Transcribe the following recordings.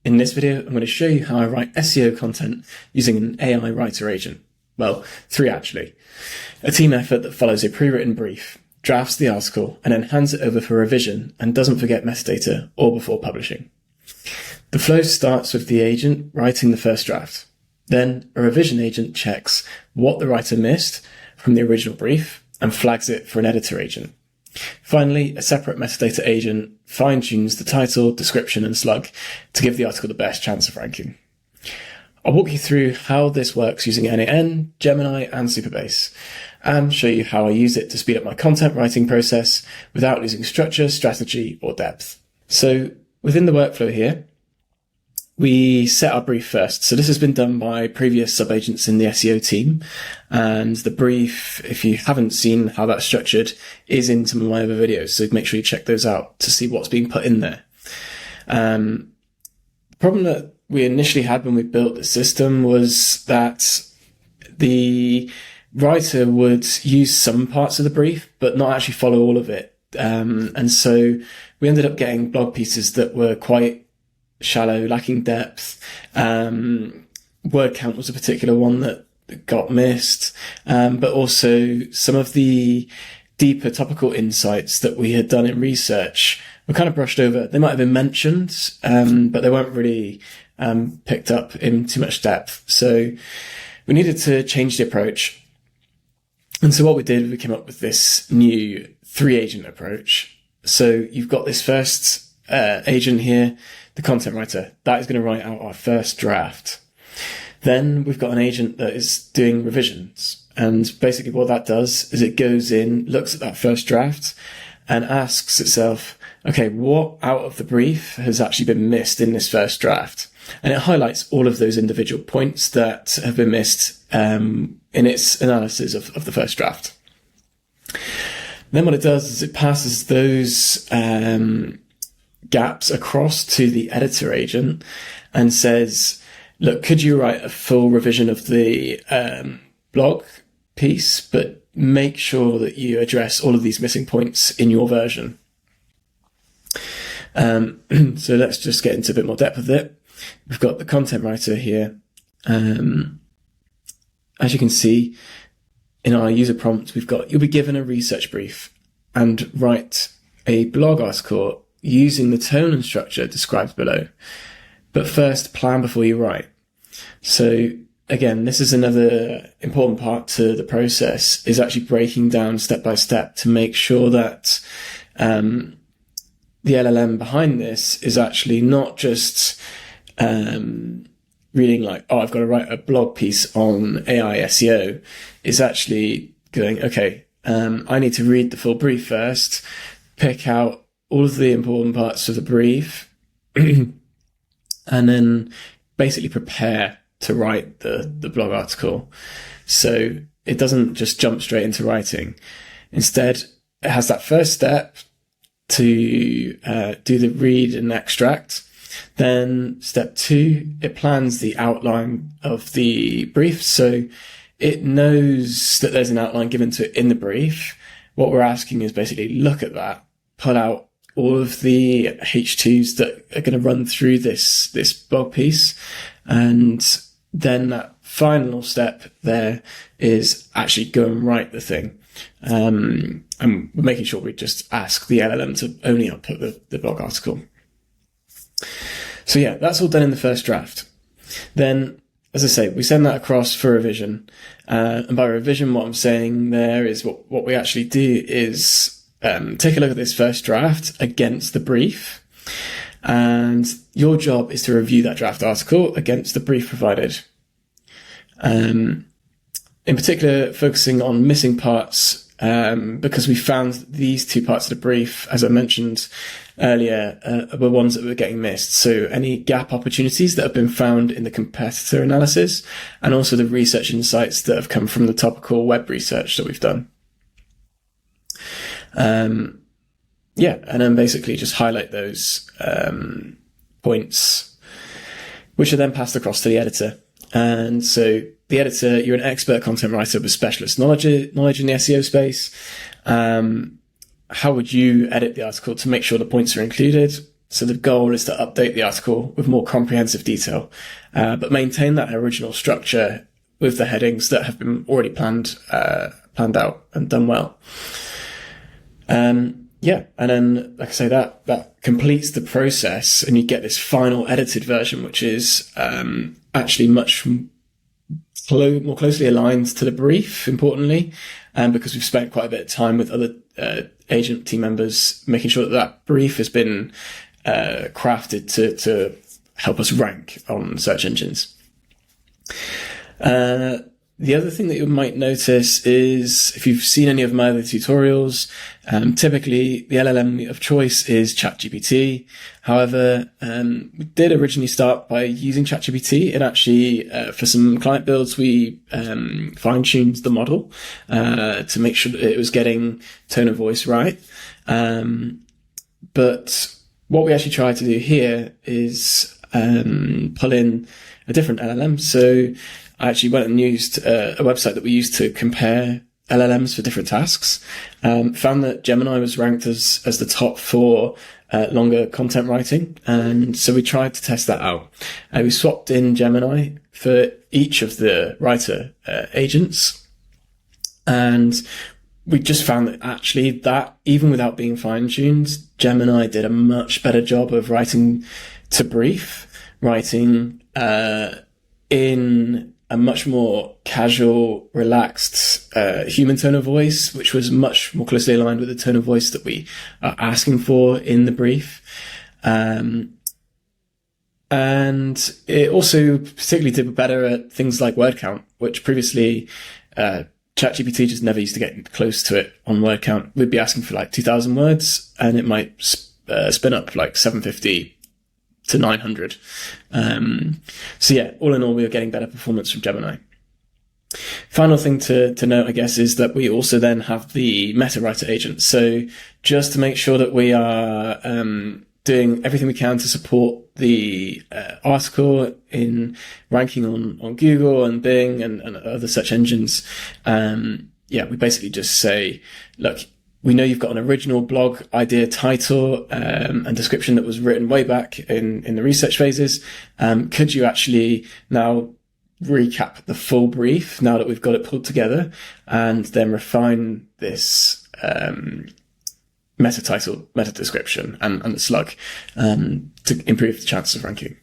In this video, I'm going to show you how I write SEO content using an AI writer agent. Well, 3 actually. A team effort that follows a pre-written brief, drafts the article, and then hands it over for revision and doesn't forget metadata or before publishing. The flow starts with the agent writing the first draft. Then a revision agent checks what the writer missed from the original brief and flags it for an editor agent. Finally, a separate metadata agent fine-tunes the title, description, and slug to give the article the best chance of ranking. I'll walk you through how this works using NAN, Gemini, and Supabase, and show you how I use it to speed up my content writing process without losing structure, strategy, or depth. So within the workflow here, we set our brief first. So this has been done by previous sub-agents in the SEO team. And the brief, if you haven't seen how that's structured, is in some of my other videos. So make sure you check those out to see what's being put in there. The problem that we initially had when we built the system was that the writer would use some parts of the brief, but not actually follow all of it. And so we ended up getting blog pieces that were quite shallow, lacking depth. Word count was a particular one that got missed, but also some of the deeper topical insights that we had done in research were kind of brushed over. They might have been mentioned, but they weren't really picked up in too much depth. So we needed to change the approach. And so what we did, we came up with this new 3-agent approach. So you've got this first agent here, the content writer, that is going to write out our first draft. Then we've got an agent that is doing revisions. And basically what that does is it goes in, looks at that first draft and asks itself, okay, what out of the brief has actually been missed in this first draft? And it highlights all of those individual points that have been missed in its analysis of the first draft. Then what it does is it passes those gaps across to the editor agent and says, look, could you write a full revision of the blog piece, but make sure that you address all of these missing points in your version. So let's just get into a bit more depth of it. We've got the content writer here. As you can see in our user prompt, you'll be given a research brief and write a blog article using the tone and structure described below. But first, plan before you write. So again, this is another important part to the process, is actually breaking down step by step to make sure that the LLM behind this is actually not just reading like, oh, I've got to write a blog piece on AI SEO. It's actually going, okay, I need to read the full brief first, pick out all of the important parts of the brief, and then basically prepare to write the blog article. So it doesn't just jump straight into writing. Instead, it has that first step to do the read and extract. Then step 2, it plans the outline of the brief. So it knows that there's an outline given to it in the brief. What we're asking is basically look at that, pull out all of the H2s that are going to run through this blog piece. And then that final step there is actually go and write the thing. And we're making sure we just ask the LLM to only output the blog article. So yeah, that's all done in the first draft. Then, as I say, we send that across for revision. And by revision, what I'm saying there is what we actually do is take a look at this first draft against the brief. And your job is to review that draft article against the brief provided. In particular, focusing on missing parts, because we found these 2 parts of the brief, as I mentioned earlier, were ones that were getting missed. So any gap opportunities that have been found in the competitor analysis, and also the research insights that have come from the topical web research that we've done. And then basically just highlight those points, which are then passed across to the editor. And so the editor, you're an expert content writer with specialist knowledge in the SEO space. How would you edit the article to make sure the points are included? So the goal is to update the article with more comprehensive detail, but maintain that original structure with the headings that have been already planned out and done well. And then, like I say, that completes the process, and you get this final edited version, which is actually much more closely aligned to the brief, importantly, because we've spent quite a bit of time with other agent team members making sure that brief has been crafted to help us rank on search engines. The other thing that you might notice is, if you've seen any of my other tutorials, typically the LLM of choice is ChatGPT. However, we did originally start by using ChatGPT, and actually, for some client builds, we fine-tuned the model to make sure that it was getting tone of voice right. But what we actually tried to do here is pull in a different LLM. So I actually went and used a website that we use to compare LLMs for different tasks. Found that Gemini was ranked as the top for longer content writing, and so we tried to test that out. We swapped in Gemini for each of the writer agents, and we just found that actually that, even without being fine-tuned, Gemini did a much better job of writing to brief, writing in a much more casual, relaxed, human tone of voice, which was much more closely aligned with the tone of voice that we are asking for in the brief. And it also particularly did better at things like word count, which previously, ChatGPT just never used to get close to it on word count. We'd be asking for like 2,000 words, and it might spin up like 750 to 900. So yeah, all in all, we were getting better performance from Gemini. Final thing to note, I guess, is that we also then have the meta writer agent. So just to make sure that we are doing everything we can to support the article in ranking on Google and Bing and other search engines, we basically just say, look, we know you've got an original blog idea, title, and description that was written way back in the research phases. Could you actually now recap the full brief now that we've got it pulled together, and then refine this meta title, meta description, and the slug to improve the chances of ranking?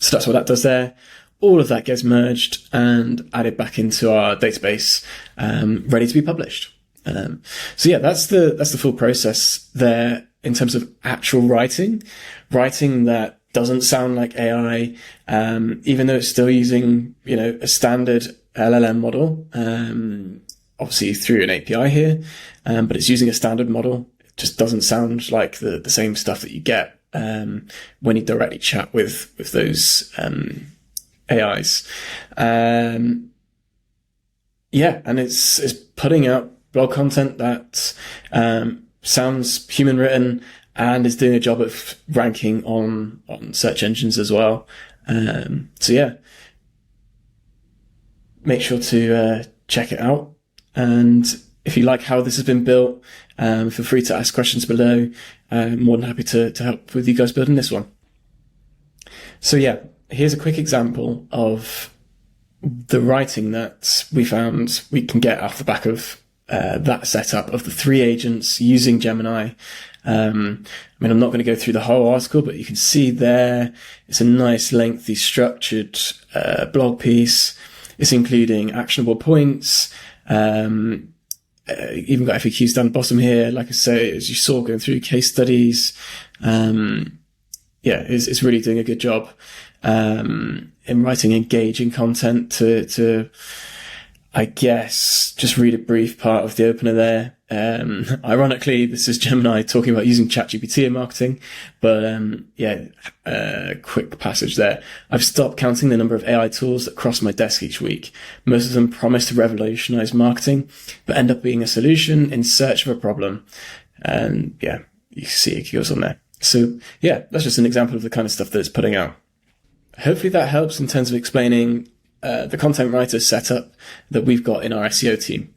So that's what that does there. All of that gets merged and added back into our database, ready to be published. So yeah, that's the full process there in terms of actual writing that doesn't sound like AI, even though it's still using, a standard LLM model, obviously through an API here, but it's using a standard model. It just doesn't sound like the same stuff that you get, when you directly chat with those, AIs. And it's putting out blog content that sounds human written and is doing a job of ranking on search engines as well. Make sure to check it out. And if you like how this has been built, feel free to ask questions below. I'm more than happy to help with you guys building this one. So yeah, here's a quick example of the writing that we found we can get off the back of that setup of the 3 agents using Gemini. I'm not going to go through the whole article, but you can see there it's a nice, lengthy, structured blog piece. It's including actionable points. Even got FAQs down the bottom here. Like I say, as you saw, going through case studies. It's really doing a good job in writing engaging content to I guess just read a brief part of the opener there. Ironically, this is Gemini talking about using ChatGPT in marketing, but quick passage there. I've stopped counting the number of AI tools that cross my desk each week. Most of them promise to revolutionize marketing, but end up being a solution in search of a problem. And you see it goes on there. So that's just an example of the kind of stuff that it's putting out. Hopefully that helps in terms of explaining the content writer setup that we've got in our SEO team.